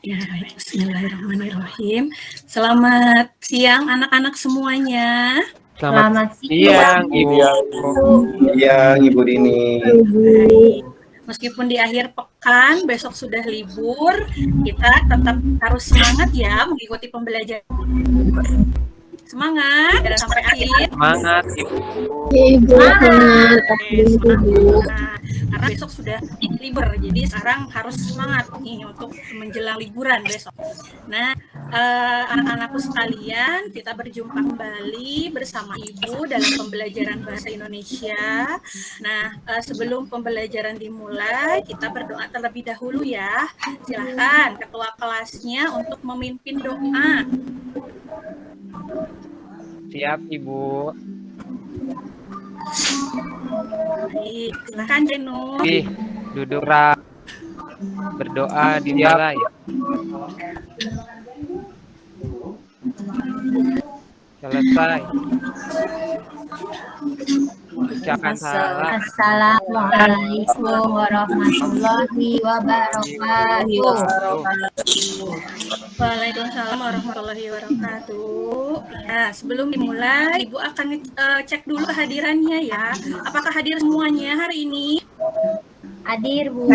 Ya, baik. Bismillahirrahmanirrahim. Selamat siang anak-anak semuanya. Selamat siang, Ibu. Siang, Ibu Dini. Baik. Meskipun di akhir pekan, besok sudah libur, kita tetap harus semangat ya mengikuti pembelajaran. Semangat dan sampai akhir. Semangat, Ibu. Semangat. Karena besok sudah libur, jadi sekarang harus semangat nih untuk menjelang liburan besok. Nah, anak-anakku sekalian, kita berjumpa kembali bersama Ibu dalam pembelajaran bahasa Indonesia. Nah, sebelum pembelajaran dimulai, kita berdoa terlebih dahulu ya. Silakan ketua kelasnya untuk memimpin doa. Siap, Ibu. Baik, silakan Jenu. Duduk rapi. Berdoa dimulai. Selesai. Ucapkan salam. Assalamualaikum warahmatullahi wabarakatuh. Waalaikumsalam warahmatullahi wabarakatuh. Ya, sebelum dimulai, Ibu akan cek dulu kehadirannya ya. Apakah hadir semuanya hari ini? Hadir, Bu.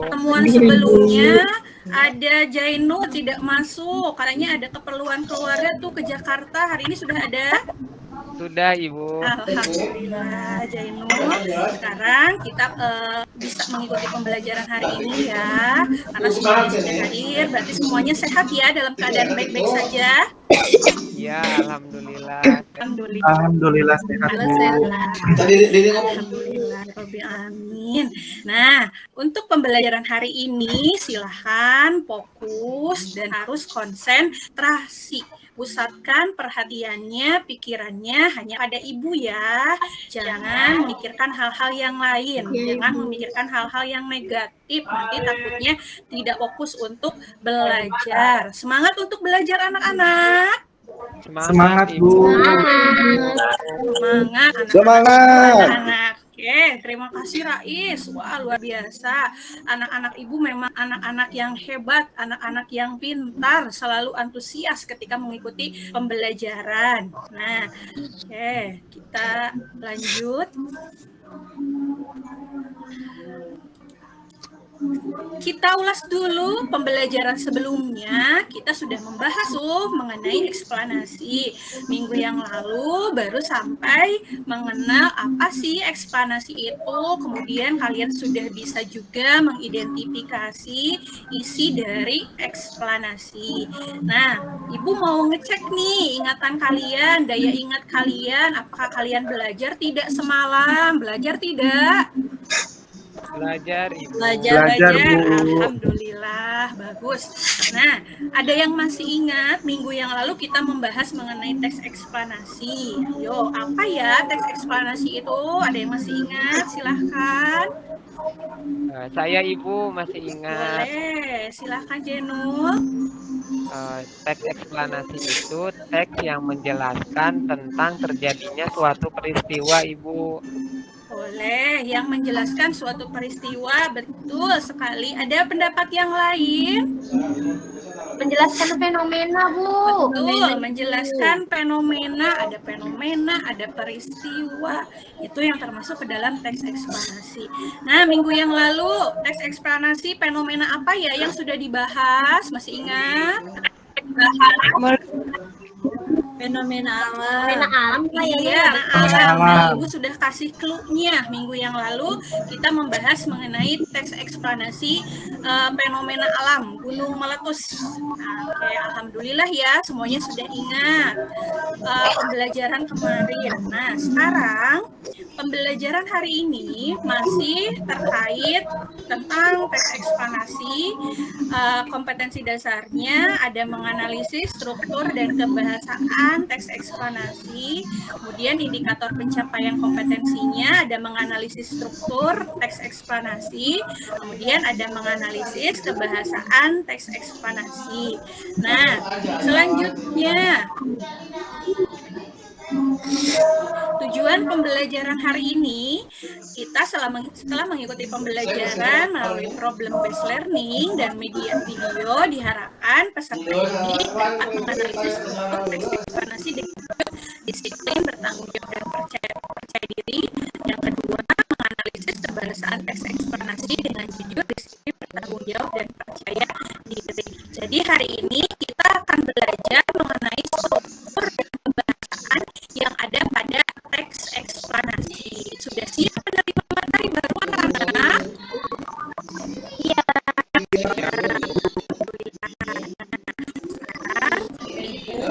Pertemuan sebelumnya ada Jainu tidak masuk, karena ada keperluan keluarga tuh ke Jakarta. Hari ini sudah ada? Sudah, Ibu. Alhamdulillah, Jainul. Sekarang kita bisa mengikuti pembelajaran hari ini ya. Karena semuanya sudah hadir, berarti semuanya sehat ya, dalam keadaan baik-baik saja. Ya, alhamdulillah. Alhamdulillah sehat, Bu. Alhamdulillah, amin. Nah, untuk pembelajaran hari ini silahkan fokus dan harus konsentrasi. Pusatkan perhatiannya, pikirannya hanya pada Ibu ya. Jangan memikirkan hal-hal yang lain. Jangan memikirkan hal-hal yang negatif. Nanti takutnya tidak fokus untuk belajar. Semangat untuk belajar anak-anak. Semangat, Bu. Semangat anak-anak. Oke, terima kasih Rais. Wah, luar biasa. Anak-anak Ibu memang anak-anak yang hebat, anak-anak yang pintar, selalu antusias ketika mengikuti pembelajaran. Nah, oke, kita lanjut. Kita ulas dulu pembelajaran sebelumnya. Kita sudah membahas mengenai eksplanasi. Minggu yang lalu baru sampai mengenal apa sih eksplanasi itu. Kemudian kalian sudah bisa juga mengidentifikasi isi dari eksplanasi. Nah, Ibu mau ngecek nih ingatan kalian, daya ingat kalian. Apakah kalian belajar tidak semalam? Belajar tidak? Belajar, Ibu. Belajar, Bu. Alhamdulillah, bagus. Nah, ada yang masih ingat minggu yang lalu kita membahas mengenai teks eksplanasi. Ayo, apa ya teks eksplanasi itu? Ada yang masih ingat? Silahkan. Saya, Ibu, masih ingat. Boleh, silahkan Jenul. Teks eksplanasi itu teks yang menjelaskan tentang terjadinya suatu peristiwa, Ibu. Boleh, yang menjelaskan suatu peristiwa, betul sekali. Ada pendapat yang lain? Menjelaskan fenomena, Bu. Betul, menjelaskan fenomena, ada peristiwa. Itu yang termasuk ke dalam teks eksplanasi. Nah, minggu yang lalu, teks eksplanasi fenomena apa ya yang sudah dibahas? Masih ingat? Fenomena alam. Iya, alam. Ibu sudah kasih clue-nya. Minggu yang lalu kita membahas mengenai teks eksplanasi fenomena alam, gunung meletus. Oke, alhamdulillah ya, semuanya sudah ingat pembelajaran kemarin. Nah, sekarang pembelajaran hari ini masih terkait tentang teks eksplanasi. Kompetensi dasarnya ada menganalisis struktur dan kebahasaan teks eksplanasi. Kemudian indikator pencapaian kompetensinya ada menganalisis struktur teks eksplanasi. Kemudian ada menganalisis kebahasaan teks eksplanasi. Nah, selanjutnya Tujuan pembelajaran hari ini, kita setelah mengikuti pembelajaran melalui problem based learning dan media video, diharapkan peserta didik dapat menganalisis teks eksplanasi dengan disiplin, bertanggung jawab, dan percaya diri. Yang kedua, menganalisis keberhasilan teks eksplanasi dengan jujur, disiplin, bertanggung jawab, dan percaya diri. Jadi hari ini kita akan belajar mengenai struktur dan pembahasan yang ada pada teks eksplanasi. Sudah siap menerima materi baru anak-anak? Iya. Sekarang Ibu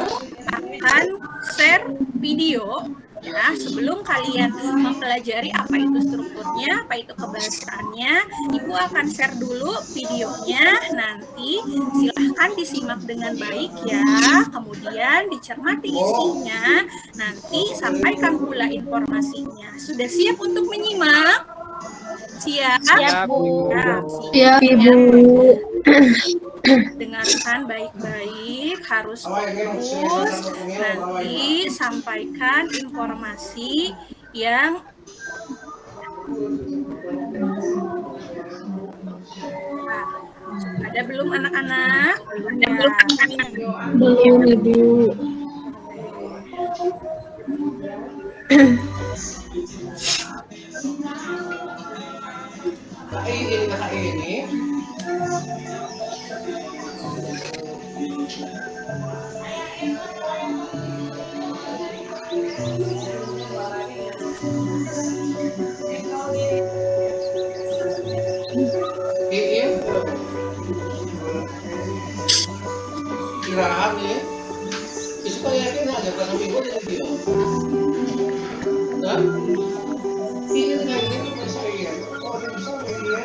akan share video ya, sebelum kalian mempelajari apa itu strukturnya, apa itu kebahasaannya, Ibu akan share dulu videonya, nanti silahkan disimak dengan baik ya, kemudian dicermati isinya, nanti sampaikan pula informasinya. Sudah siap untuk menyimak? Siap? Siap, Bu. Ya, Siap, Ibu. Dengarkan baik-baik, harus fokus, nanti sampaikan informasi yang ada belum anak-anak? Belum ya? Belum, Ibu. ini. Kiraan ya. Itu yakin ada kalau minggu ada video. Kan? Ini dengan ini saya. Kalau bisa ya.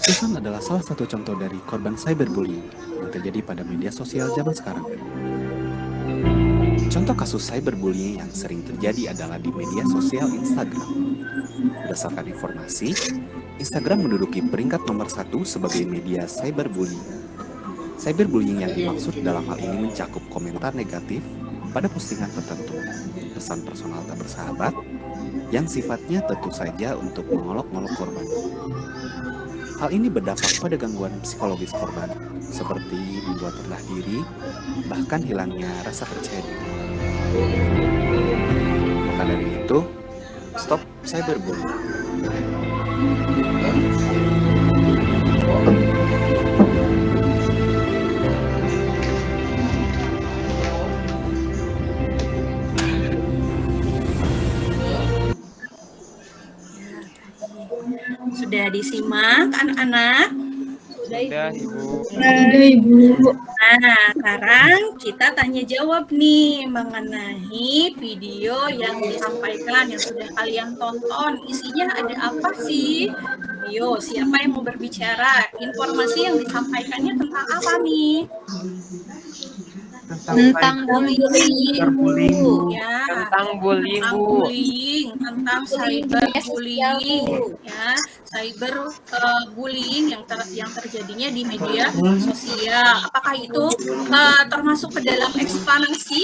Susan adalah salah satu contoh dari korban cyberbullying yang terjadi pada media sosial zaman sekarang. Contoh kasus cyberbullying yang sering terjadi adalah di media sosial Instagram. Berdasarkan informasi, Instagram menduduki peringkat nomor 1 sebagai media cyberbullying. Cyberbullying yang dimaksud dalam hal ini mencakup komentar negatif pada postingan tertentu, pesan personal tak bersahabat, yang sifatnya tentu saja untuk mengolok-olok korban. Hal ini berdampak pada gangguan psikologis korban, seperti membuat rendah diri, bahkan hilangnya rasa percaya diri. Maka dari itu, stop cyberbullying. Sudah disimak anak-anak? Sudah, Ibu. Sudah, Ibu. Nah, sekarang kita tanya jawab nih mengenai video yang disampaikan, yang sudah kalian tonton. Isinya ada apa sih? Ayo, siapa yang mau berbicara? Informasi yang disampaikannya tentang apa nih? Tentang bullying. cyberbullying, Bu. Ya, Tentang bullying, tentang Bu. bullying, tentang cyberbullying, ya, cyberbullying yang terjadinya di media sosial. Apakah itu termasuk ke dalam eksplanasi?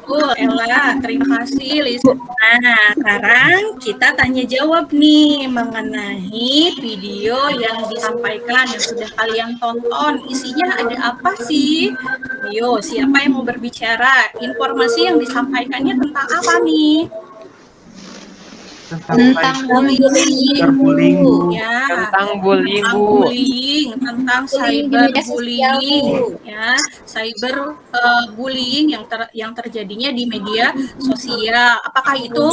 Betul, Ella. Terima kasih, Lisa. Nah, sekarang kita tanya jawab nih mengenai video yang disampaikan, yang sudah kalian tonton. Isinya ada apa sih? Ayo, siapa yang mau berbicara? Informasi yang disampaikannya tentang apa nih? Tentang bullying. cyberbullying, Bu. Ya, Tentang bullying, tentang Bu. bullying, tentang cyberbullying, ya, cyberbullying yang terjadinya di media sosial. Apakah itu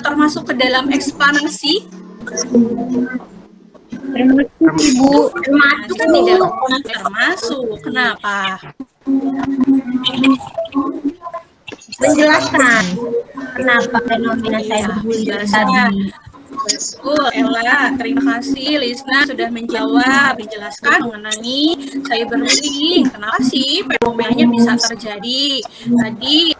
termasuk ke dalam eksplanasi? Termasuk Ibu. Termasuk tidak? Termasuk. Kenapa? Menjelaskan kenapa fenomena cyberbullying menjelaskan. tadi. Betul, Ella. Terima kasih, Lisna sudah menjelaskan mengenai cyberbullying. Kenapa sih fenomenanya bisa terjadi? Tadi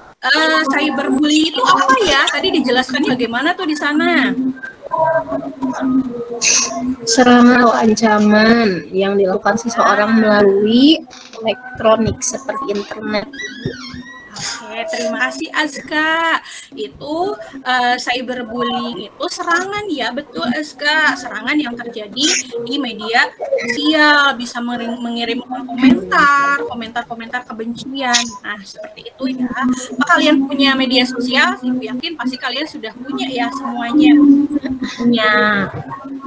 cyberbullying itu apa ya? Tadi dijelaskan bagaimana tuh di sana? Serangan atau ancaman yang dilakukan seseorang melalui elektronik seperti internet. Oke, terima kasih Azka. Itu cyberbullying itu serangan ya, betul Azka. Serangan yang terjadi di media sosial, bisa mengirimkan komentar kebencian. Nah, seperti itu ya. Apa kalian punya media sosial? Ibu yakin pasti kalian sudah punya ya semuanya. Ya,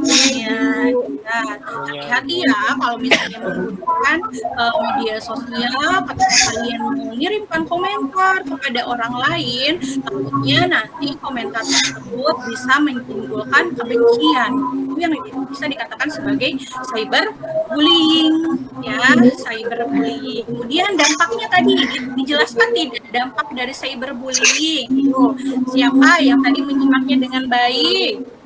Ya, hati-hati ya kalau misalnya menggunakan media sosial ketika kalian mengirimkan komentar kepada orang lain, takutnya nanti komentar tersebut bisa menimbulkan kebencian. Itu yang bisa dikatakan sebagai cyberbullying, ya, cyberbullying. Kemudian dampaknya tadi dijelaskan tidak dampak dari cyberbullying. Itu siapa yang tadi menyimaknya dengan baik?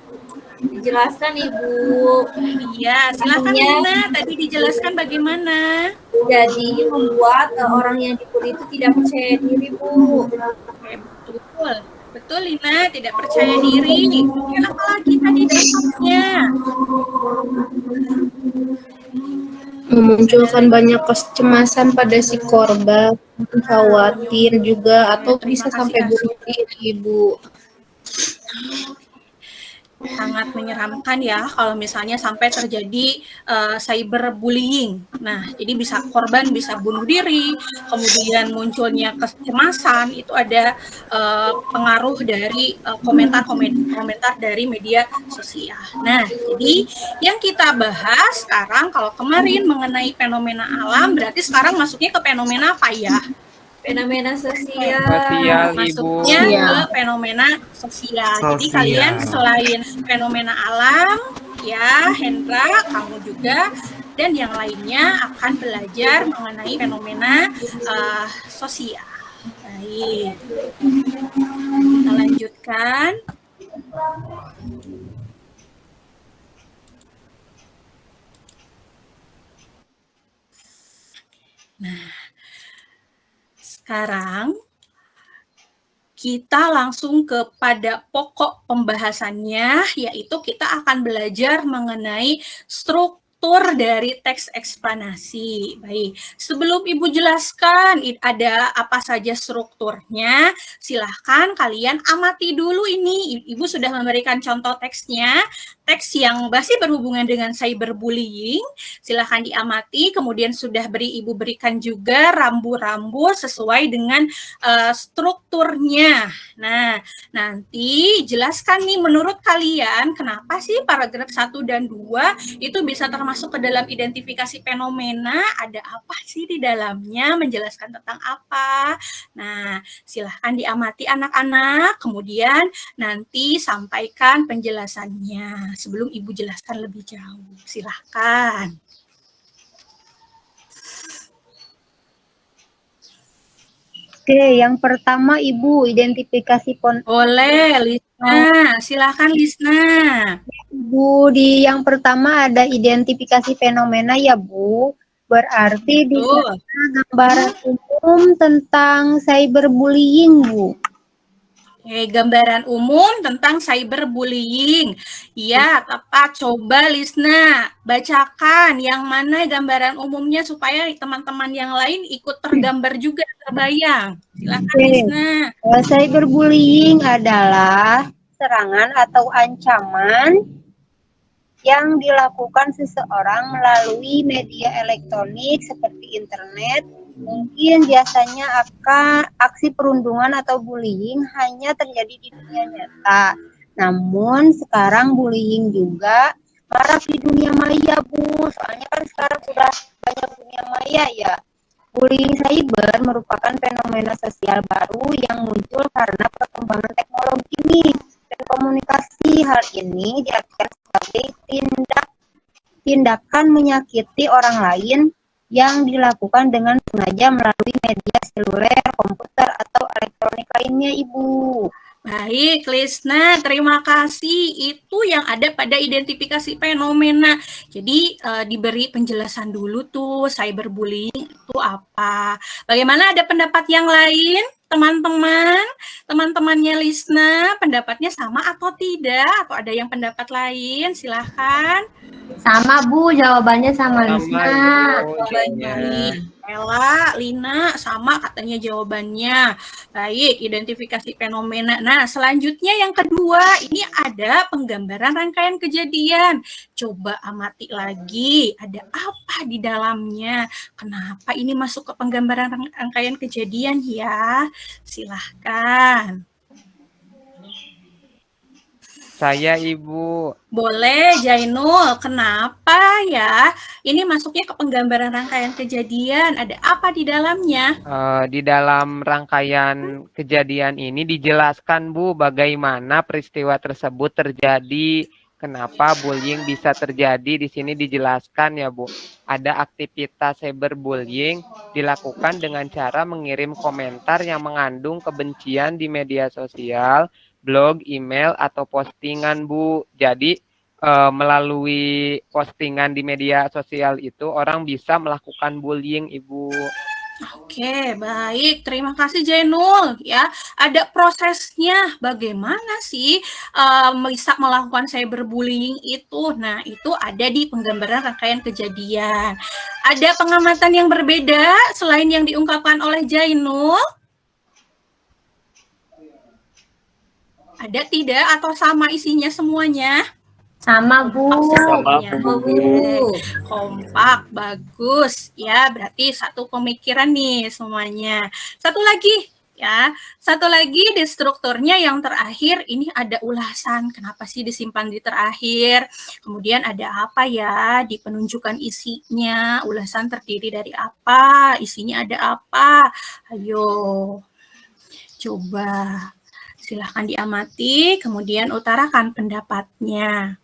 Dijelaskan Ibu. Iya, silakan Nina. Tadi dijelaskan bagaimana? Jadi membuat orang yang dibully itu tidak percaya diri, Bu. Oke, betul. Betul, Lina. Tidak percaya diri. Kemudian apa lagi tadi dampaknya? memunculkan banyak kecemasan pada si korban, khawatir juga, atau bisa sampai bunuh diri, Ibu. Sangat menyeramkan ya kalau misalnya sampai terjadi cyberbullying. Nah, jadi korban bisa bunuh diri, kemudian munculnya kecemasan, itu ada pengaruh dari komentar dari media sosial. Nah, jadi yang kita bahas sekarang, kalau kemarin mengenai fenomena alam, berarti sekarang masuknya ke fenomena apa ya? Fenomena sosial. Masuknya ke fenomena sosial. Jadi kalian selain fenomena alam, ya Hendra, kamu juga, dan yang lainnya akan belajar mengenai fenomena sosial. Baik, kita lanjutkan. Nah, sekarang kita langsung kepada pokok pembahasannya, yaitu kita akan belajar mengenai struktur dari teks eksplanasi. Baik, sebelum Ibu jelaskan ada apa saja strukturnya, silahkan kalian amati dulu ini. Ibu sudah memberikan contoh teksnya, teks yang masih berhubungan dengan cyberbullying. Silahkan diamati, kemudian sudah Ibu berikan juga rambu-rambu sesuai dengan strukturnya. Nah, nanti jelaskan nih menurut kalian kenapa sih paragraf 1 dan 2 itu bisa termasuk ke dalam identifikasi fenomena, ada apa sih di dalamnya, menjelaskan tentang apa. Nah, silahkan diamati anak-anak, kemudian nanti sampaikan penjelasannya sebelum Ibu jelaskan lebih jauh. Silahkan. Oke, yang pertama Ibu, identifikasi Boleh, Lisna. Silakan Lisna. Bu, di yang pertama ada identifikasi fenomena ya Bu. Berarti di Betul. sana gambaran umum tentang cyberbullying Bu. Oke, gambaran umum tentang cyberbullying. Ya, tepat. Coba Lisna, bacakan yang mana gambaran umumnya supaya teman-teman yang lain ikut tergambar juga, terbayang. Silakan Oke. Lisna. Cyberbullying adalah serangan atau ancaman yang dilakukan seseorang melalui media elektronik seperti internet. Mungkin biasanya akan aksi perundungan atau bullying hanya terjadi di dunia nyata. Namun sekarang bullying juga marak di dunia maya Bu. Soalnya kan sekarang sudah banyak dunia maya ya. Bullying cyber merupakan fenomena sosial baru yang muncul karena perkembangan teknologi ini dan komunikasi. Hal ini diartikan sebagai tindakan menyakiti orang lain yang dilakukan dengan sengaja melalui media seluler, komputer, atau elektronik lainnya, Ibu. Baik, Lisna, terima kasih. Itu yang ada pada identifikasi fenomena. Jadi diberi penjelasan dulu tuh cyberbullying itu apa. Bagaimana, ada pendapat yang lain? Teman-teman, teman-temannya Lisna, pendapatnya sama atau tidak? Atau ada yang pendapat lain? Silahkan. Sama Bu, jawabannya sama Lisna. Baik, Ella, Lina, sama katanya jawabannya. Baik, identifikasi fenomena. Nah, selanjutnya yang kedua, ini ada penggambaran rangkaian kejadian. Coba amati lagi, ada apa di dalamnya? Kenapa ini masuk ke penggambaran rangkaian kejadian ya? Silahkan. Saya Ibu. Boleh, Jainul. Kenapa ya? Ini masuknya ke penggambaran rangkaian kejadian. Ada apa di dalamnya? Di dalam rangkaian kejadian ini dijelaskan Bu bagaimana peristiwa tersebut terjadi, kenapa bullying bisa terjadi. Di sini dijelaskan ya Bu. Ada aktivitas cyberbullying dilakukan dengan cara mengirim komentar yang mengandung kebencian di media sosial, blog, email, atau postingan Bu. Jadi melalui postingan di media sosial itu orang bisa melakukan bullying Ibu. Oke, baik. Terima kasih Jainul. Ya, ada prosesnya. Bagaimana sih bisa melakukan cyberbullying itu? Nah, itu ada di penggambaran rangkaian kejadian. Ada pengamatan yang berbeda selain yang diungkapkan oleh Jainul? Ada tidak atau sama isinya semuanya? Sama Bu. Kompak, bagus. Ya, berarti satu pemikiran nih semuanya. Satu lagi ya. Satu lagi di strukturnya yang terakhir ini ada ulasan. Kenapa sih disimpan di terakhir? Kemudian ada apa ya di penunjukan isinya? Ulasan terdiri dari apa? Isinya ada apa? Ayo. Coba silahkan diamati, kemudian utarakan pendapatnya.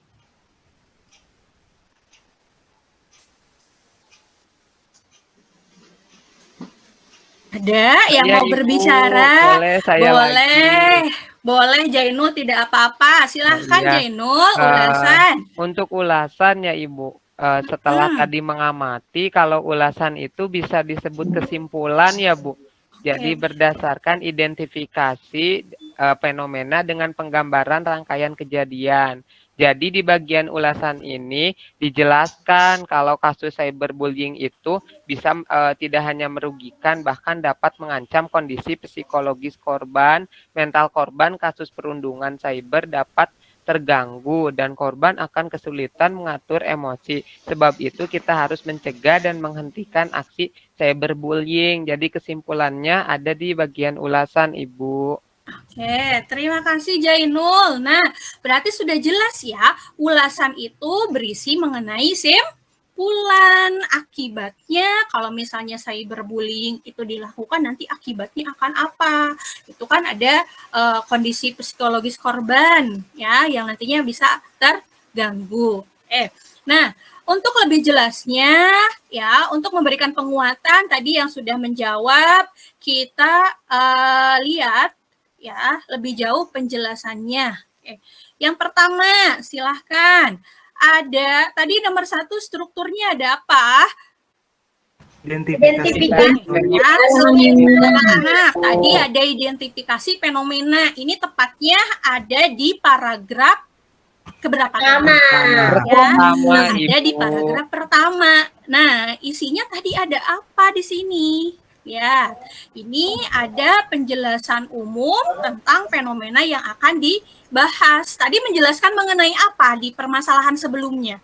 Ada yang mau berbicara? Boleh saya Boleh. lagi. Boleh Jainul, tidak apa-apa. Silahkan Ya. Jainul, ulasan. Untuk ulasan ya Ibu, setelah tadi mengamati, kalau ulasan itu bisa disebut kesimpulan ya Bu. Jadi berdasarkan identifikasi fenomena dengan penggambaran rangkaian kejadian. Jadi di bagian ulasan ini dijelaskan kalau kasus cyberbullying itu bisa tidak hanya merugikan, bahkan dapat mengancam kondisi psikologis korban, mental korban kasus perundungan cyber dapat terganggu dan korban akan kesulitan mengatur emosi. Sebab itu kita harus mencegah dan menghentikan aksi cyberbullying. Jadi kesimpulannya ada di bagian ulasan Ibu. Oke, terima kasih Jainul. Nah, berarti sudah jelas ya, ulasan itu berisi mengenai simpulan akibatnya. Kalau misalnya cyberbullying itu dilakukan, nanti akibatnya akan apa? Itu kan ada kondisi psikologis korban ya, yang nantinya bisa terganggu. Nah, Untuk lebih jelasnya, ya, untuk memberikan penguatan tadi yang sudah menjawab, kita lihat ya lebih jauh penjelasannya. Oke. Yang pertama, silahkan. Ada tadi nomor 1 strukturnya ada apa? Identifikasi. Anak-anak, tadi ada identifikasi fenomena. Ini tepatnya ada di paragraf keberapa? Pertama. Ya, Ibu. ada di paragraf pertama. Nah, isinya tadi ada apa di sini? Ya, ini ada penjelasan umum tentang fenomena yang akan dibahas. Tadi menjelaskan mengenai apa di permasalahan sebelumnya?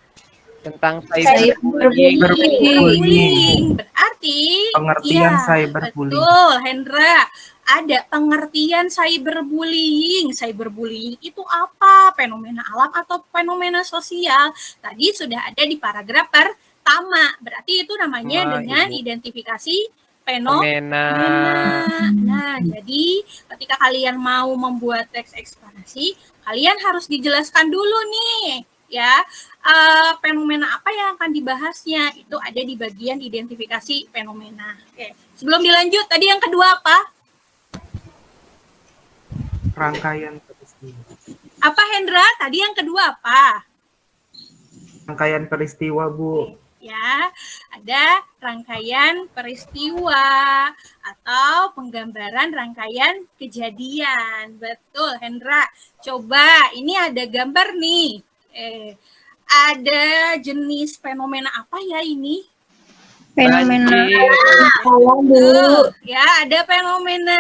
Tentang cyberbullying. Cyberbullying. Berarti Pengertian ya, cyberbullying. betul, Hendra. Ada pengertian cyberbullying. Cyberbullying itu apa? Fenomena alam atau fenomena sosial? Tadi sudah ada di paragraf pertama. Berarti itu namanya dengan Ibu. identifikasi fenomena. Fenomena. Nah, jadi ketika kalian mau membuat teks eksplanasi, kalian harus dijelaskan dulu nih, ya, fenomena apa yang akan dibahasnya. Itu ada di bagian identifikasi fenomena. Oke. Sebelum dilanjut, tadi yang kedua apa? Rangkaian peristiwa. Apa, Hendra? Tadi yang kedua apa? Rangkaian peristiwa, Bu. Ya, ada rangkaian peristiwa atau penggambaran rangkaian kejadian. Betul, Hendra. Coba, ini ada gambar nih. Ada jenis fenomena apa ya ini? Fenomena Betul. Ya, ada fenomena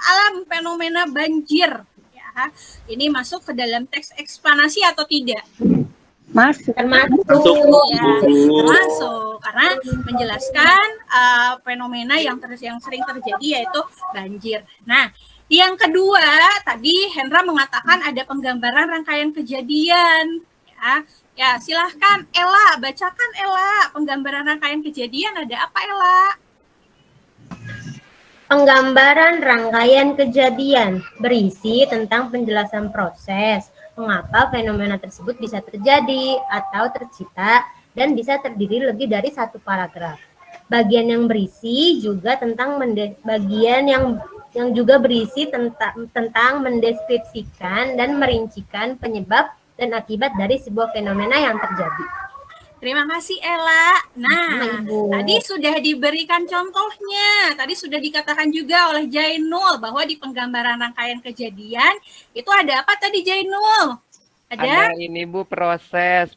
alam, fenomena banjir. Ya, ini masuk ke dalam teks eksplanasi atau tidak? masuk. Termasuk. Ya, termasuk karena menjelaskan fenomena yang sering terjadi yaitu banjir. Nah, yang kedua tadi Hendra mengatakan ada penggambaran rangkaian kejadian. Ya, silahkan Ella, bacakan Ella penggambaran rangkaian kejadian ada apa Ella? Penggambaran rangkaian kejadian berisi tentang penjelasan proses, mengapa fenomena tersebut bisa terjadi atau tercipta dan bisa terdiri lebih dari satu paragraf. Bagian yang berisi juga tentang bagian yang juga berisi tentang mendeskripsikan dan merincikan penyebab dan akibat dari sebuah fenomena yang terjadi. Terima kasih Ella. Nah, Ibu. tadi sudah diberikan contohnya. Tadi sudah dikatakan juga oleh Jainul bahwa di penggambaran rangkaian kejadian itu ada apa tadi Jainul? Ada ini Bu, proses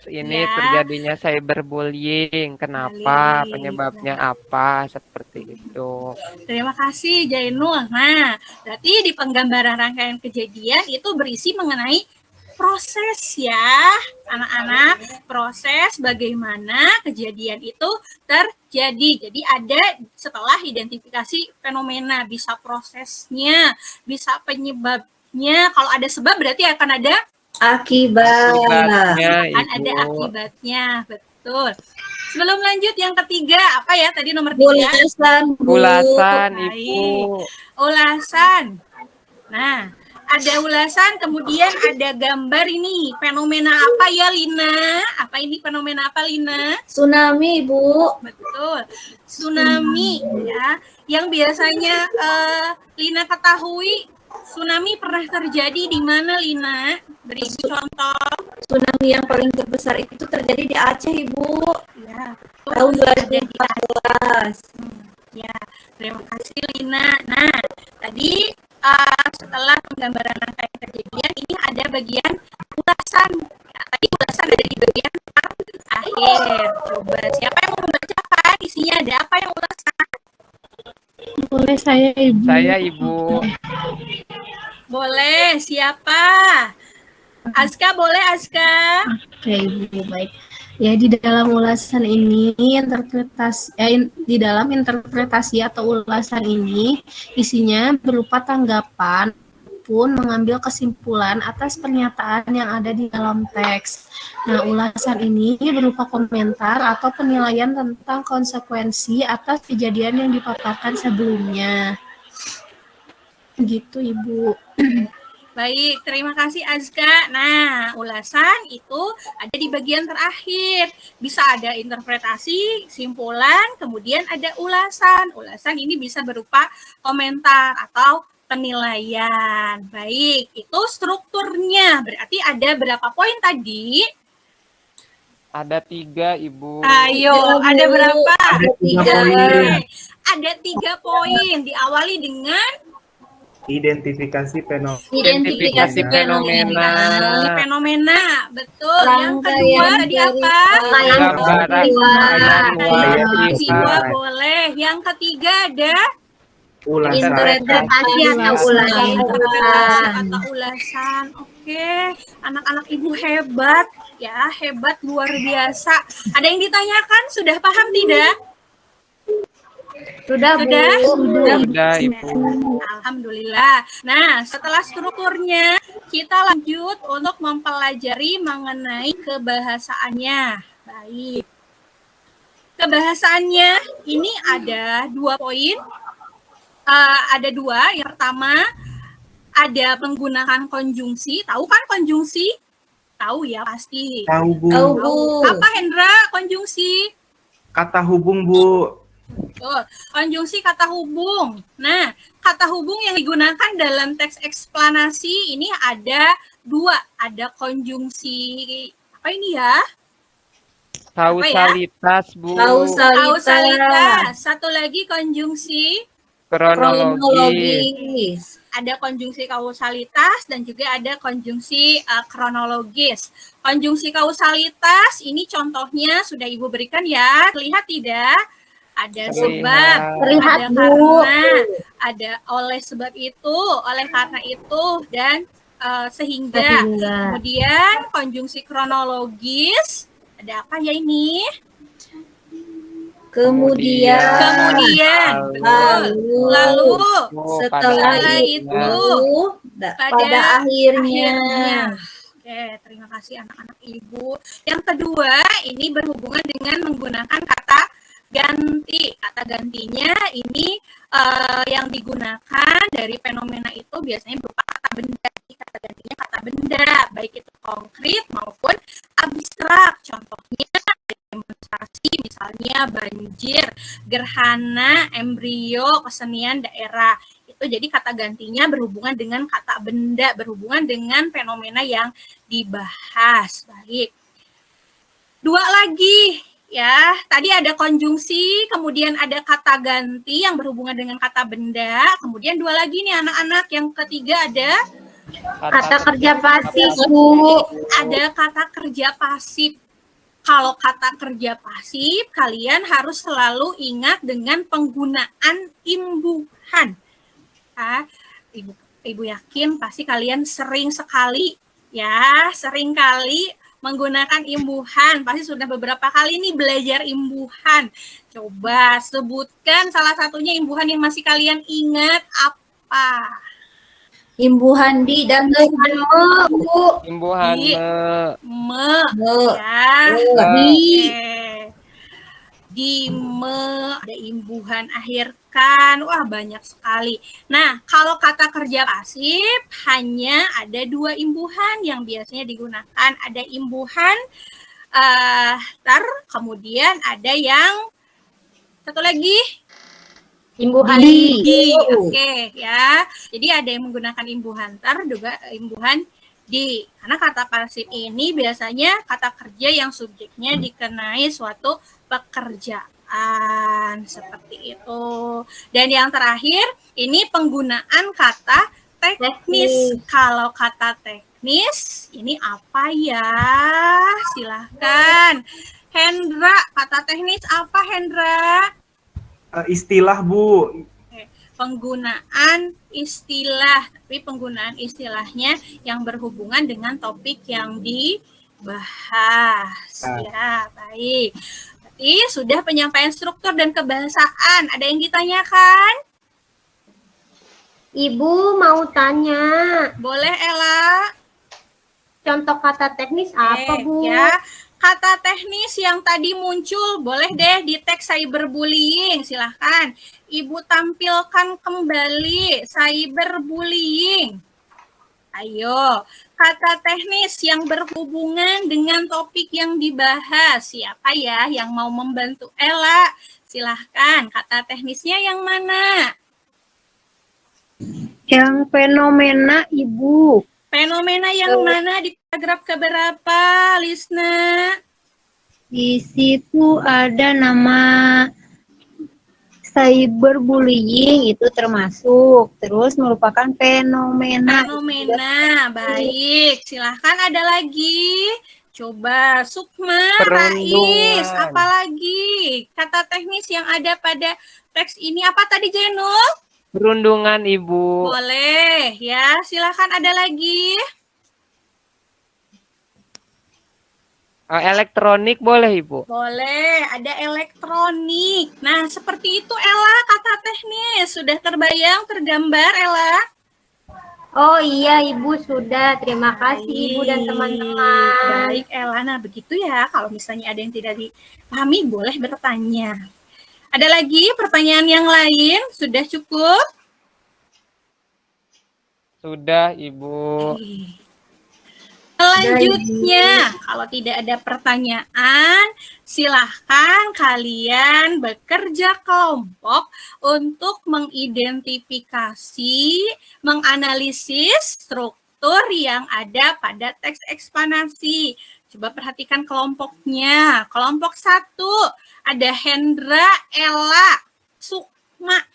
ini Ya. terjadinya cyberbullying. Kenapa? Baik. Penyebabnya apa? Seperti itu. Terima kasih Jainul. Nah, berarti di penggambaran rangkaian kejadian itu berisi mengenai proses ya, anak-anak, proses bagaimana kejadian itu terjadi. Jadi ada setelah identifikasi fenomena, bisa prosesnya, bisa penyebabnya. Kalau ada sebab berarti akan ada Akibatnya, akan ada Ibu. akibatnya, betul. Sebelum lanjut yang ketiga, apa ya tadi nomor 3? Ulasan, Baik. Ibu. Ulasan. Nah, ada ulasan, kemudian ada gambar ini. Fenomena apa ya, Lina? Apa ini fenomena apa, Lina? Tsunami, Bu. Betul. Tsunami, ya. Yang biasanya Lina ketahui, tsunami pernah terjadi di mana, Lina? Beri contoh. Tsunami yang paling terbesar itu terjadi di Aceh, Ibu. Ya, Tahun ada di 2014. Ya, terima kasih Lina. Nah, tadi setelah penggambaran rangkaian kejadian, ini ada bagian ulasan. Ya, tadi ulasan ada di bagian akhir. Coba siapa yang mau membacakan isinya ada apa yang ulasan? Boleh saya, Ibu. Saya, Ibu. Boleh, siapa? Aska, boleh Aska? Oke, Ibu, baik. Ya, di dalam ulasan ini di dalam interpretasi atau ulasan ini isinya berupa tanggapan pun mengambil kesimpulan atas pernyataan yang ada di dalam teks. Nah, ulasan ini berupa komentar atau penilaian tentang konsekuensi atas kejadian yang dipaparkan sebelumnya. Gitu, Ibu. Baik, terima kasih Azka. Nah, ulasan itu ada di bagian terakhir. Bisa ada interpretasi, simpulan, kemudian ada ulasan. Ulasan ini bisa berupa komentar atau penilaian. Baik, itu strukturnya. Berarti ada berapa poin tadi? Ada 3, Ibu. Ayo, ada berapa? Ada 3 poin. Oke. Ada 3 poin. Diawali dengan Identifikasi fenomena. Identifikasi fenomena. fenomena. Betul. Yang kedua tadi apa? Gambaran Rangkaian peristiwa. peristiwa boleh. Yang ketiga ada Ulasan. Interpretasi atau ulasan. interpretasi atau ulasan. Oke, anak-anak ibu hebat ya, hebat luar biasa. Ada yang ditanyakan? Sudah paham tidak? Sudah, Bu. Sudah, Ibu. Alhamdulillah. Nah, setelah strukturnya, kita lanjut untuk mempelajari mengenai kebahasaannya. Baik. Kebahasaannya ini ada 2 poin. Ada 2. Yang pertama, ada penggunaan konjungsi. Tahu kan konjungsi? Tahu ya pasti. Tahu, Bu. Apa Hendra konjungsi? Kata hubung, Bu. Betul. Konjungsi kata hubung. Nah, kata hubung yang digunakan dalam teks eksplanasi ini ada 2. Ada konjungsi apa ini ya? Kausalitas, Bu. Kausalitas. Satu lagi konjungsi. Kronologis. Ada konjungsi kausalitas dan juga ada konjungsi kronologis. Konjungsi kausalitas ini contohnya sudah Ibu berikan ya. Terlihat tidak? Ada sebab, Terlihat, ada Bu. karena, ada oleh sebab itu, oleh karena itu, dan sehingga. Kemudian konjungsi kronologis, ada apa ya ini? Kemudian, betul. Lalu setelah itu, pada akhirnya. Oke, terima kasih anak-anak ibu. Yang kedua, ini berhubungan dengan menggunakan kata ganti. Kata gantinya ini yang digunakan dari fenomena itu biasanya berupa kata benda. Kata gantinya kata benda, baik itu konkret maupun abstrak. Contohnya demonstrasi, misalnya banjir, gerhana, embrio, kesenian daerah. Itu jadi kata gantinya berhubungan dengan kata benda, berhubungan dengan fenomena yang dibahas. Baik. 2 lagi ya. Tadi ada konjungsi, kemudian ada kata ganti yang berhubungan dengan kata benda, kemudian 2 lagi nih anak-anak. Yang ketiga ada Kata kerja pasif, Bu. Ada kata kerja pasif. Kalau kata kerja pasif, kalian harus selalu ingat dengan penggunaan imbuhan. Ibu yakin pasti kalian sering sekali menggunakan imbuhan. Pasti sudah beberapa kali nih belajar imbuhan. Coba sebutkan salah satunya imbuhan yang masih kalian ingat apa? Imbuhan di dan me, Bu. Imbuhan me. Ya. Di me, ada imbuhan akhir kan. Wah, banyak sekali. Nah, kalau kata kerja pasif hanya ada 2 imbuhan yang biasanya digunakan. Ada imbuhan kemudian ada yang satu lagi Imbuhan di. Oke, ya. Jadi ada yang menggunakan imbuhan juga imbuhan di. Karena kata pasif ini biasanya kata kerja yang subjeknya dikenai suatu pekerjaan seperti itu. Dan yang terakhir, ini penggunaan kata teknis. Kalau kata teknis, ini apa ya? Silahkan. Hendra, kata teknis apa Hendra? Istilah, Bu. Penggunaan istilah, tapi penggunaan istilahnya yang berhubungan dengan topik yang dibahas. Ya, baik. Berarti sudah penyampaian struktur dan kebahasaan. Ada yang ditanyakan? Ibu mau tanya. Boleh, Ella. Contoh kata teknis apa, Bu? Ya. Kata teknis yang tadi muncul, boleh deh di teks cyberbullying, silahkan. Ibu tampilkan kembali cyberbullying. Ayo, kata teknis yang berhubungan dengan topik yang dibahas. Siapa ya yang mau membantu Ella? Silahkan, kata teknisnya yang mana? Yang fenomena, Ibu. Fenomena yang mana di paragraf keberapa, Lisna? Di situ ada nama cyberbullying, itu termasuk. Terus merupakan fenomena. Fenomena, baik. Silahkan ada lagi. Coba, Sukma, Perundungan. Rais, apalagi kata teknis yang ada pada teks ini apa tadi, Jenul? Perundungan, Ibu. Boleh, ya. Silahkan ada lagi. Elektronik boleh, Ibu? Boleh, ada elektronik. Nah, seperti itu, Ella, kata teknis. Sudah terbayang, tergambar, Ella? Oh iya Ibu sudah. Terima kasih Ibu dan teman-teman. Baik, Ella. Nah, begitu ya. Kalau misalnya ada yang tidak dipahami, boleh bertanya. Ada lagi pertanyaan yang lain? Sudah cukup? Sudah, Ibu. Selanjutnya, kalau tidak ada pertanyaan, silahkan kalian bekerja kelompok untuk mengidentifikasi, menganalisis struktur yang ada pada teks eksplanasi. Coba perhatikan kelompoknya. Kelompok 1, ada Hendra, Ella, Sukma.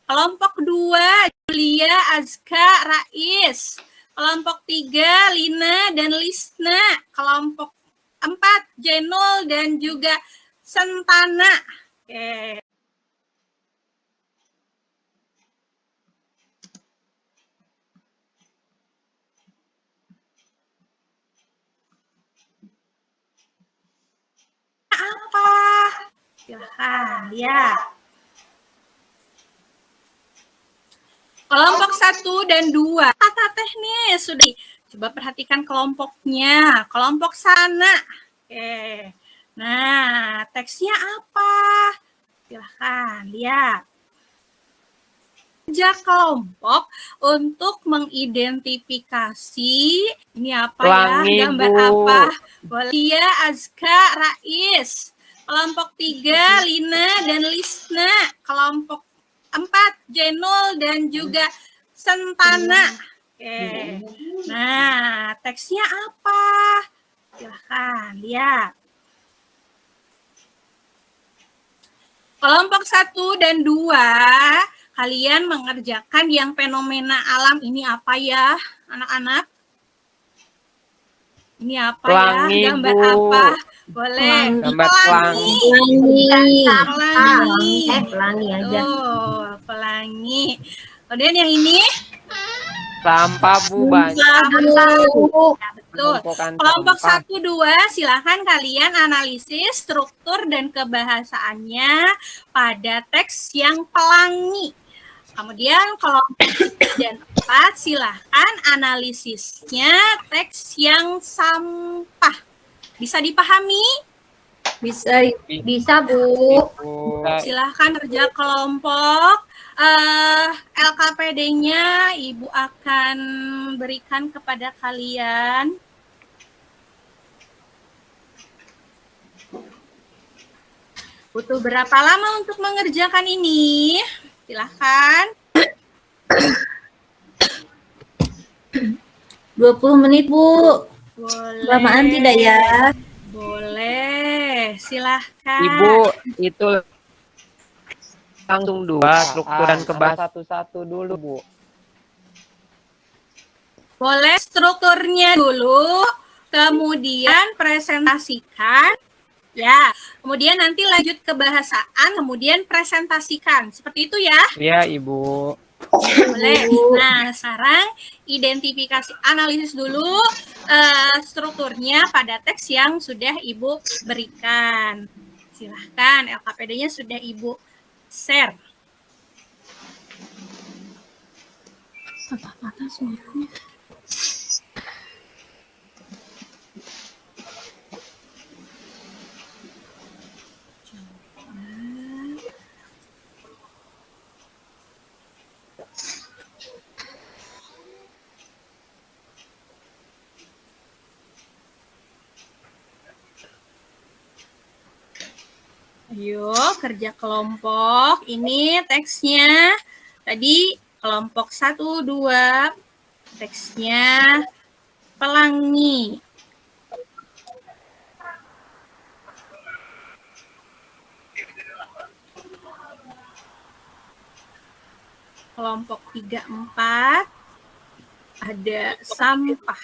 Kelompok 2, Julia, Azka, Rais. Kelompok 3, Lina dan Lisna. Kelompok 4, Jenul dan juga Sentana. Oke. Apa? Silahkan, ya. Kelompok 1 dan 2, kata teknis sudah. Coba perhatikan kelompoknya. Kelompok sana. Oke. Nah, teksnya apa? Silahkan lihat. Kerja kelompok untuk mengidentifikasi ini apa Pelangi, ya? Gambar Bu. apa? Walia, Azka, Rais. Kelompok 3, Lina dan Lisna. Kelompok 4, Jenul dan juga Sentana. Oke. Nah, teksnya apa? Silahkan lihat. Kelompok 1 dan 2, kalian mengerjakan yang fenomena alam ini apa ya, anak-anak? Ini apa Pelangi, ya? Gambar Bu. apa? Boleh. Gambar pelangi. Pelangi. Pelangi aja. Tuh, pelangi. Kemudian yang ini? Sampah, Bu. Banyak. Ya, betul. Penumpukan Kelompok sampah. 1, 2, silahkan kalian analisis struktur dan kebahasaannya pada teks yang pelangi. Kemudian kelompok 3 dan 4, silahkan analisisnya teks yang sampah. Bisa dipahami? Bisa. Bisa Bu. Silahkan kerja kelompok. LKPD-nya Ibu akan berikan kepada kalian. Butuh berapa lama untuk mengerjakan ini? Silahkan. 20 menit, Bu. Boleh. Lamaan tidak ya? Boleh. Silahkan. Ibu, itu langsung 2 struktur dan kebahasaan satu-satu dulu, Bu. Boleh strukturnya dulu, kemudian presentasikan. Ya, kemudian nanti lanjut ke bahasaan, kemudian presentasikan. Seperti itu ya? Iya, Ibu. Boleh. Nah, sekarang identifikasi, analisis dulu strukturnya pada teks yang sudah Ibu berikan. Silahkan, LKPD-nya sudah Ibu share. Patah-patah suaranya. Ayo, kerja kelompok. Ini teksnya. Tadi kelompok 1, 2. Teksnya pelangi. Kelompok 3, 4. Ada sampah.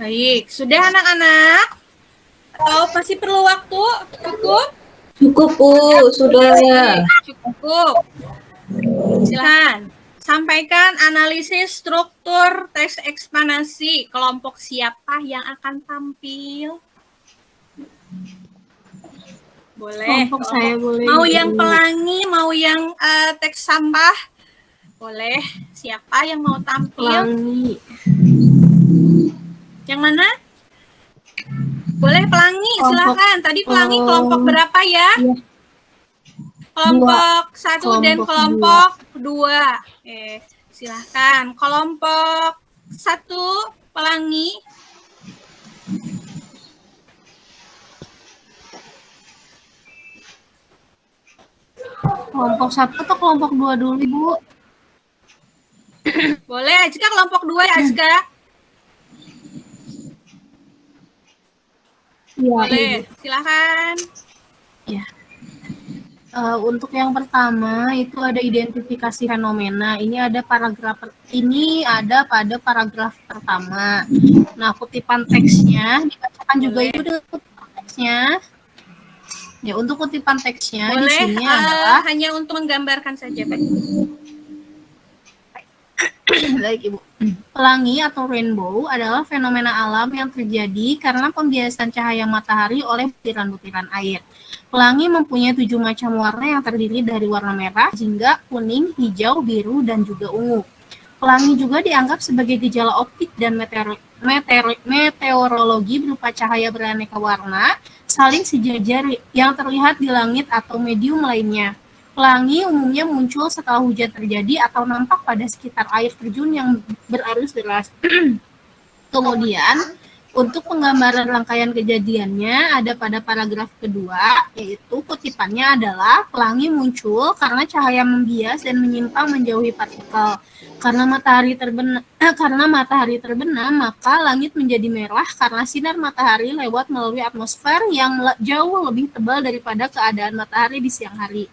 Baik, sudah anak-anak? Atau masih perlu waktu? Cukup? Cukup, Bu. Sudah. Cukup. Silakan. Sampaikan analisis struktur teks eksplanasi. Kelompok siapa yang akan tampil? Boleh. Kelompok saya boleh. Mau yang pelangi, mau yang teks sampah? Boleh. Siapa yang mau tampil? Pelangi. Yang mana? Boleh pelangi, silakan. Tadi pelangi kelompok berapa ya? Kelompok 1 dan kelompok 2. Silakan. Kelompok 1 pelangi. Kelompok 1 atau kelompok 2 dulu, Ibu? Boleh, Azka kelompok 2 ya, Azka. Iya, Boleh, Ibu. silakan. Ya. Untuk yang pertama itu ada identifikasi fenomena. Ini ada pada paragraf pertama. Nah, kutipan teksnya dibacakan juga Boleh. Ibu dengan kutipan teksnya. Ya, untuk kutipan teksnya di Boleh, sini adalah hanya untuk menggambarkan saja, Pak. baik Ibu. Pelangi atau rainbow adalah fenomena alam yang terjadi karena pembiasan cahaya matahari oleh butiran-butiran air. Pelangi mempunyai 7 macam warna yang terdiri dari warna merah, jingga, kuning, hijau, biru, dan juga ungu. Pelangi juga dianggap sebagai gejala optik dan meteorologi berupa cahaya beraneka warna, saling sejajar yang terlihat di langit atau medium lainnya. Pelangi umumnya muncul setelah hujan terjadi atau nampak pada sekitar air terjun yang berarus deras. Kemudian, untuk penggambaran rangkaian kejadiannya ada pada paragraf kedua, yaitu kutipannya adalah pelangi muncul karena cahaya membias dan menyimpang menjauhi partikel. Karena matahari terbenam, maka langit menjadi merah karena sinar matahari lewat melalui atmosfer yang jauh lebih tebal daripada keadaan matahari di siang hari.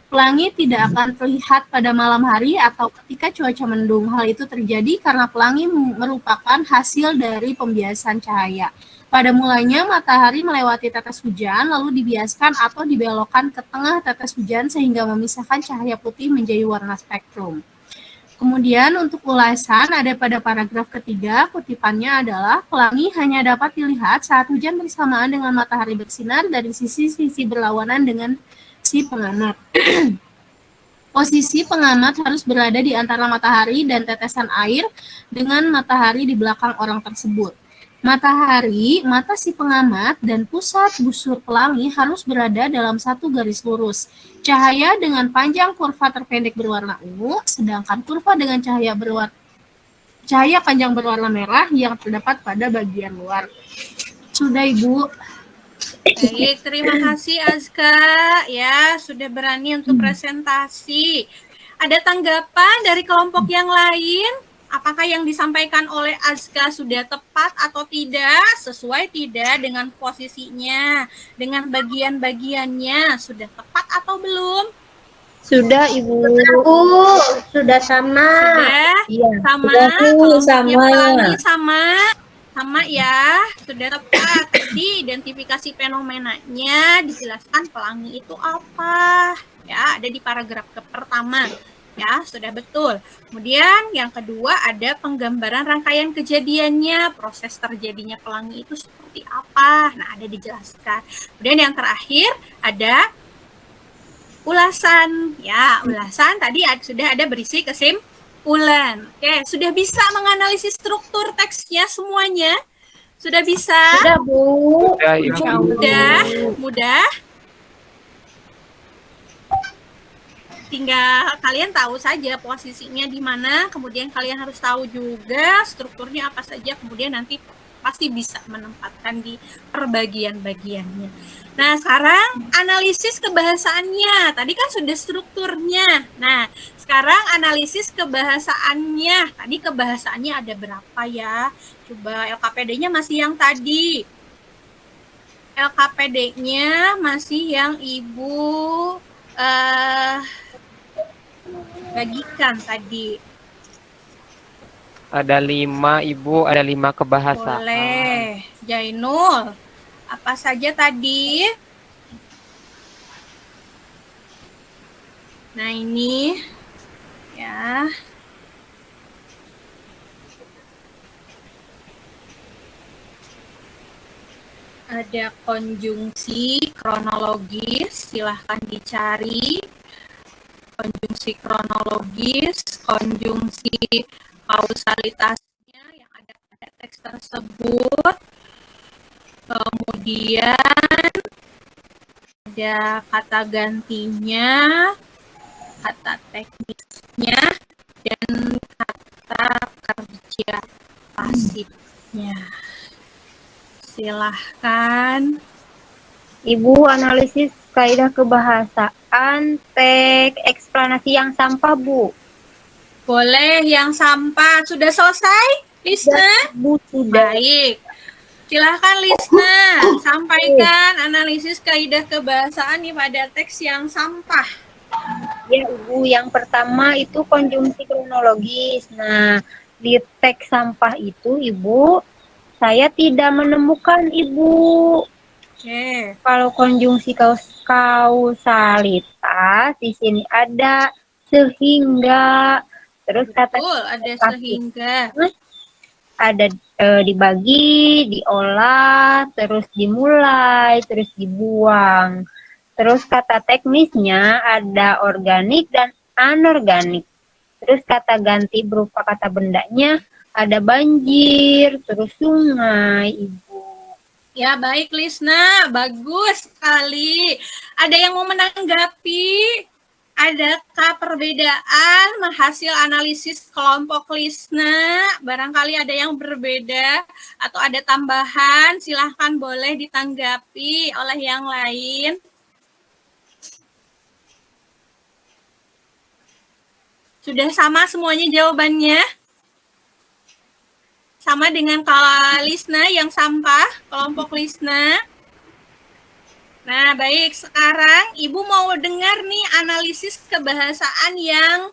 Pelangi tidak akan terlihat pada malam hari atau ketika cuaca mendung. Hal itu terjadi karena pelangi merupakan hasil dari pembiasan cahaya. Pada mulanya matahari melewati tetes hujan lalu dibiaskan atau dibelokkan ke tengah tetes hujan sehingga memisahkan cahaya putih menjadi warna spektrum. Kemudian untuk ulasan ada pada paragraf ketiga, kutipannya adalah pelangi hanya dapat dilihat saat hujan bersamaan dengan matahari bersinar dari sisi-sisi berlawanan dengan si pengamat. Posisi pengamat harus berada di antara matahari dan tetesan air dengan matahari di belakang orang tersebut. Matahari, mata si pengamat, dan pusat busur pelangi harus berada dalam satu garis lurus. Cahaya dengan panjang kurva terpendek berwarna ungu, sedangkan kurva dengan cahaya berwarna cahaya panjang berwarna merah yang terdapat pada bagian luar. Sudah, Ibu. Baik, terima kasih Azka ya sudah berani untuk presentasi. Ada tanggapan dari kelompok yang lain? Apakah yang disampaikan oleh Azka sudah tepat atau tidak? Sesuai tidak dengan posisinya, dengan bagian-bagiannya? Sudah tepat atau belum? Sudah, Ibu. Sudah sama. Sudah? Iya. Sama? Sudah, Bu, Kelompoknya sama. Pelangi sama? Sama ya, sudah tepat. Tadi identifikasi fenomenanya dijelaskan pelangi itu apa. Ya, ada di paragraf pertama. Ya, sudah betul. Kemudian yang kedua ada penggambaran rangkaian kejadiannya, proses terjadinya pelangi itu seperti apa. Nah, ada dijelaskan. Kemudian yang terakhir ada ulasan. Ya, ulasan tadi sudah ada berisi kesimpulan. Oke, sudah bisa menganalisis struktur teksnya semuanya? Sudah bisa? Sudah, Bu. Sudah, Ibu. Mudah, mudah. Tinggal kalian tahu saja posisinya di mana, kemudian kalian harus tahu juga strukturnya apa saja, kemudian nanti pasti bisa menempatkan di perbagian-bagiannya. Nah, sekarang analisis kebahasaannya. Tadi kan sudah strukturnya. Nah, sekarang analisis kebahasaannya. Tadi kebahasaannya ada berapa ya? Coba LKPD-nya masih yang tadi. LKPD-nya masih yang Ibu bagikan tadi. Ada 5, Ibu, ada 5 kebahasaan. Boleh. Jainul, apa saja tadi? Nah, ini ya. Ada konjungsi kronologis, silahkan dicari. Konjungsi kronologis, konjungsi kausalitasnya yang ada pada teks tersebut. Kemudian ada kata gantinya, kata teknisnya, dan kata kerja pasifnya. Silahkan. Ibu analisis kaidah kebahasaan, teks eksplanasi yang sampah, Bu. Boleh yang sampah. Sudah selesai, Lisna? Bu, sudah. Baik. Silahkan Lisna, sampaikan analisis kaidah kebahasaan nih pada teks yang sampah. Ya, Ibu, yang pertama itu konjungsi kronologis. Nah, di teks sampah itu, Ibu, saya tidak menemukan, Ibu. Oke. Kalau konjungsi kausalitas, di sini ada sehingga, terus kata Betul, ada sehingga. ada dibagi, diolah, terus dimulai, terus dibuang. Terus kata teknisnya ada organik dan anorganik. Terus kata ganti berupa kata bendanya ada banjir, terus sungai, Ibu. Ya, baik Lisna, bagus sekali. Ada yang mau menanggapi? Adakah perbedaan hasil analisis kelompok Lisna? Barangkali ada yang berbeda atau ada tambahan, silahkan boleh ditanggapi oleh yang lain. Sudah sama semuanya jawabannya? Sama dengan kalau Lisna yang sampah, kelompok Lisna. Nah, baik. Sekarang Ibu mau dengar nih analisis kebahasaan yang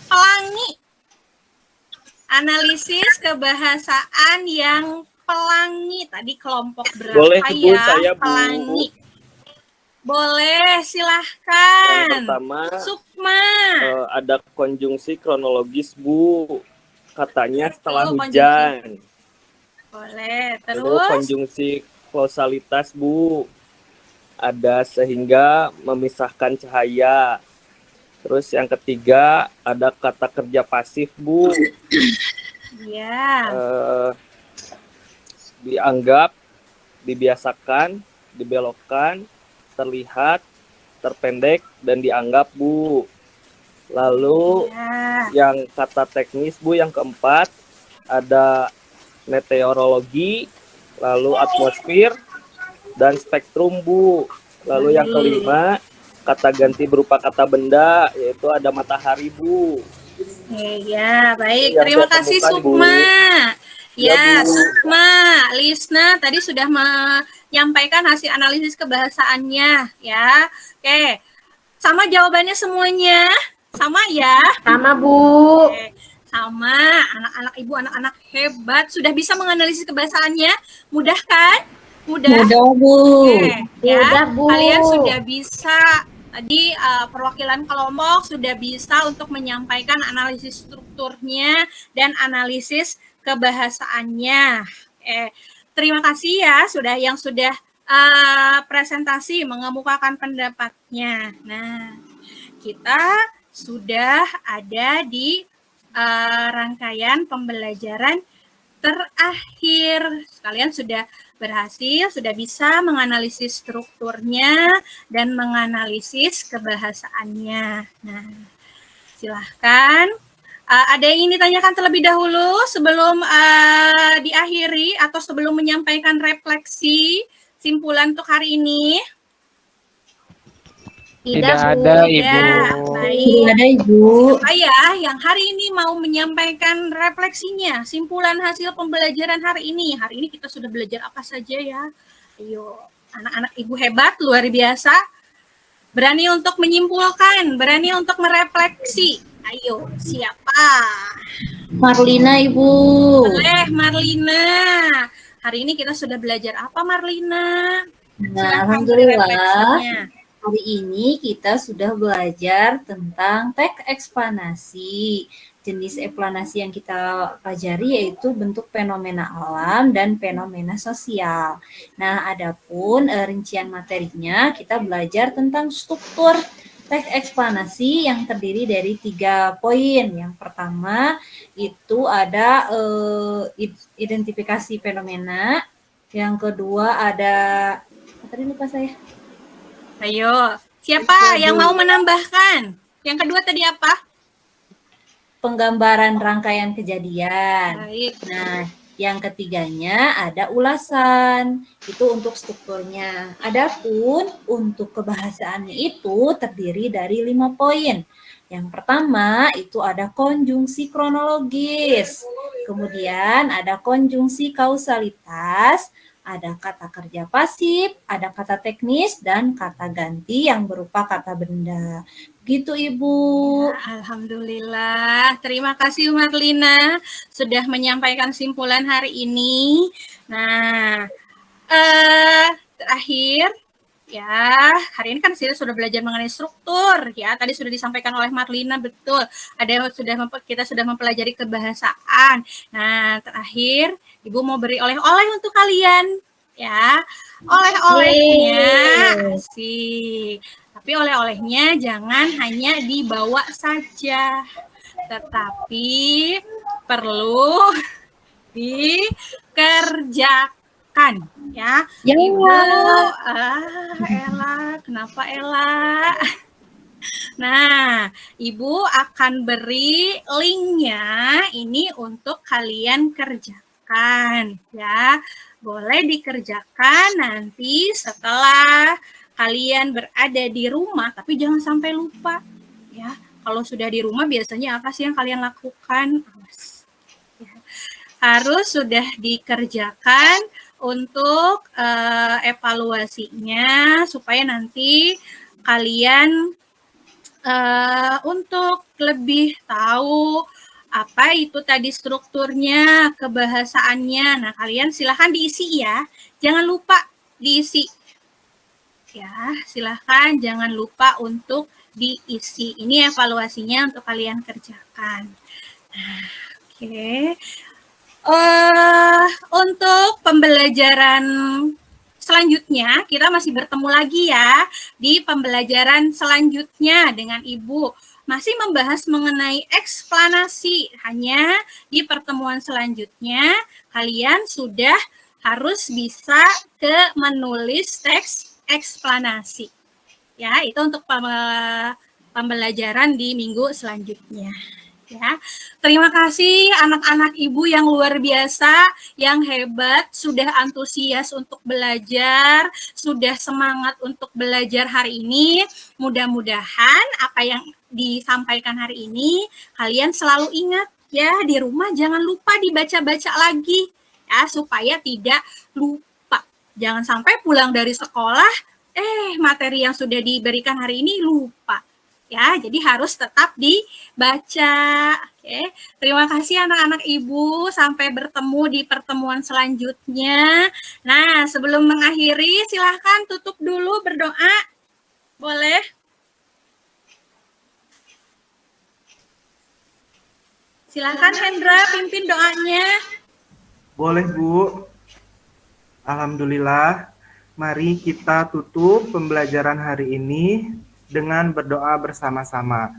pelangi. Analisis kebahasaan yang pelangi. Tadi kelompok berapa Boleh, Bu, ya? saya, Bu. Pelangi. Boleh, silahkan. Yang pertama, Sukma. ada konjungsi kronologis, Bu. Katanya setelah Betul, hujan. Boleh. Terus Terus? konjungsi kausalitas, Bu. Ada sehingga memisahkan cahaya. Terus yang ketiga, ada kata kerja pasif, Bu. Ya. Dianggap, dibiasakan, dibelokkan, terlihat, terpendek, dan dianggap, Bu. Lalu Ya. yang kata teknis Bu, yang keempat ada meteorologi, lalu atmosfer dan spektrum Bu. Lalu yang kelima kata ganti berupa kata benda, yaitu ada matahari Bu. Ya, baik. Yang Terima saya kasih temukan, Bu. Sukma. Ya, Ya, Bu. Sukma, Lisna tadi sudah menyampaikan hasil analisis kebahasaannya, ya. Oke, sama jawabannya semuanya? Sama ya? Sama, Bu. Oke, sama. Anak-anak ibu, anak-anak hebat. Sudah bisa menganalisis kebahasaannya? Mudah kan? Mudah? Mudah, Bu. Oke, ya. Mudah, Bu. Kalian sudah bisa. Tadi perwakilan kelompok sudah bisa untuk menyampaikan analisis strukturnya dan analisis kebahasaannya. Terima kasih ya yang sudah presentasi mengemukakan pendapatnya. Nah, kita sudah ada di rangkaian pembelajaran terakhir. Kalian sudah berhasil, sudah bisa menganalisis strukturnya dan menganalisis kebahasaannya. Nah, silahkan. Ada yang ingin ditanyakan terlebih dahulu sebelum diakhiri atau sebelum menyampaikan refleksi simpulan untuk hari ini? Tidak ada, Ibu. Baik. Tidak ada, Ibu. Siapa ya yang hari ini mau menyampaikan refleksinya, simpulan hasil pembelajaran hari ini? Hari ini kita sudah belajar apa saja ya? Ayo, anak-anak ibu hebat, luar biasa. Berani untuk menyimpulkan, berani untuk merefleksi. Ayo, siapa? Marlina, Ibu. Boleh, Marlina. Hari ini kita sudah belajar apa, Marlina? Nah, alhamdulillah. Hari ini kita sudah belajar tentang teks eksplanasi. Jenis eksplanasi yang kita pelajari yaitu bentuk fenomena alam dan fenomena sosial. Nah, adapun rincian materinya kita belajar tentang struktur teks eksplanasi yang terdiri dari 3 poin. Yang pertama itu ada identifikasi fenomena. Yang kedua ada tadi lupa saya. Ayo, siapa yang mau menambahkan? Yang kedua tadi apa? Penggambaran rangkaian kejadian. Baik. Nah, yang ketiganya ada ulasan. Itu untuk strukturnya. Adapun untuk kebahasaannya itu terdiri dari 5 poin. Yang pertama itu ada konjungsi kronologis. Kemudian ada konjungsi kausalitas, ada kata kerja pasif, ada kata teknis, dan kata ganti yang berupa kata benda. Begitu, Ibu. Alhamdulillah. Terima kasih Marlina sudah menyampaikan simpulan hari ini. Nah, terakhir ya, hari ini kan sudah belajar mengenai struktur ya. Tadi sudah disampaikan oleh Marlina, betul. Kita sudah mempelajari kebahasaan. Nah, terakhir Ibu mau beri oleh-oleh untuk kalian ya. Oleh-olehnya asik. Tapi oleh-olehnya jangan hanya dibawa saja, tetapi perlu dikerjakan ya. Ibu, Ella, kenapa Ella? Nah, Ibu akan beri linknya ini untuk kalian kerjakan ya. Boleh dikerjakan nanti setelah kalian berada di rumah, tapi jangan sampai lupa ya. Kalau sudah di rumah biasanya apa sih yang kalian lakukan? Harus sudah dikerjakan untuk evaluasinya supaya nanti kalian untuk lebih tahu apa itu tadi strukturnya, kebahasaannya. Nah, kalian silahkan diisi ya. Jangan lupa diisi. Ya, silahkan jangan lupa untuk diisi. Ini evaluasinya untuk kalian kerjakan. Nah, oke. Untuk pembelajaran selanjutnya, kita masih bertemu lagi ya di pembelajaran selanjutnya dengan Ibu. Masih membahas mengenai eksplanasi. Hanya di pertemuan selanjutnya, kalian sudah harus bisa menulis teks eksplanasi. Ya, itu untuk pembelajaran di minggu selanjutnya. Ya, terima kasih anak-anak ibu yang luar biasa, yang hebat, sudah antusias untuk belajar, sudah semangat untuk belajar hari ini. Mudah-mudahan apa yang disampaikan hari ini kalian selalu ingat ya, di rumah jangan lupa dibaca-baca lagi ya, supaya tidak lupa. Jangan sampai pulang dari sekolah, materi yang sudah diberikan hari ini lupa. Ya, jadi harus tetap dibaca. Oke, terima kasih anak-anak ibu. Sampai bertemu di pertemuan selanjutnya. Nah, sebelum mengakhiri, silahkan tutup dulu berdoa. Boleh? Silahkan Hendra, pimpin doanya. Boleh Bu. Alhamdulillah. Mari kita tutup pembelajaran hari ini dengan berdoa bersama-sama.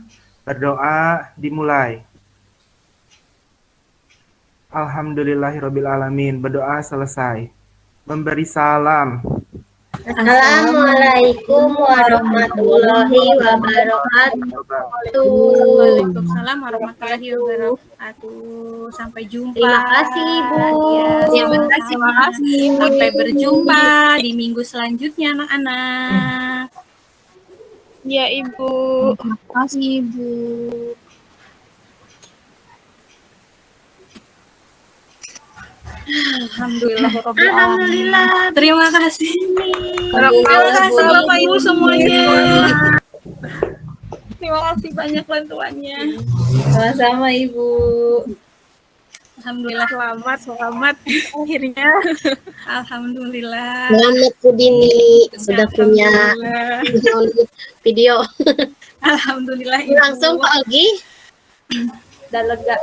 Berdoa dimulai. Alhamdulillahirabbil alamin. Berdoa selesai. Memberi salam. Assalamualaikum warahmatullahi wabarakatuh. Waalaikumsalam warahmatullahi wabarakatuh. Sampai jumpa. Terima kasih Ibu. Terima kasih. Sampai berjumpa di minggu selanjutnya anak-anak. Ya, Ibu. Terima kasih, Ibu. Alhamdulillah. Terima kasih. Terima kasih Bapak Ibu semuanya. Terima kasih banyak bantuannya. Sama-sama Ibu. Alhamdulillah. Selamat akhirnya. Alhamdulillah. Selamat Bu Dini sudah punya video. Alhamdulillah. Langsung Pak Ogi. Dan lega.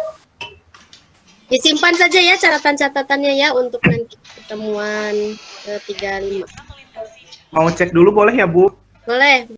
Disimpan saja ya catatan-catatannya ya untuk nanti pertemuan ke-35. Mau cek dulu boleh ya Bu? Boleh.